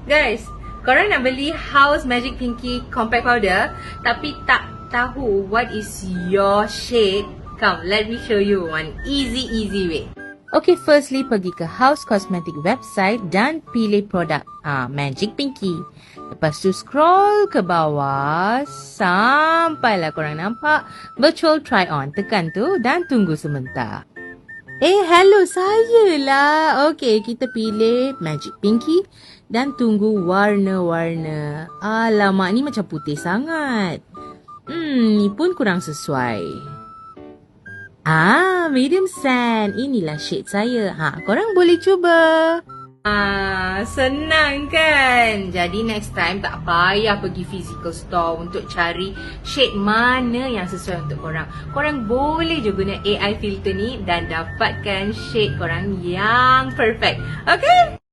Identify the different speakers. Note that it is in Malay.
Speaker 1: Guys, korang nak beli Haus Magic Pinky Compact Powder tapi tak tahu what is your shade? Come, let me show you one easy way. Okay, firstly pergi ke hauscosmetics website dan pilih produk Magic Pinky. Lepas tu scroll ke bawah sampailah korang nampak virtual try on. Tekan tu dan tunggu sebentar. Hello, saya lah. Okay, kita pilih Magic Pinky dan tunggu warna-warna. Alamak, ni macam putih sangat. Ni pun kurang sesuai. Medium sand. Inilah shade saya. Korang boleh cuba. Senang kan? Jadi next time tak payah pergi physical store untuk cari shade mana yang sesuai untuk korang. Korang boleh je guna AI filter ni dan dapatkan shade korang yang perfect. Okay?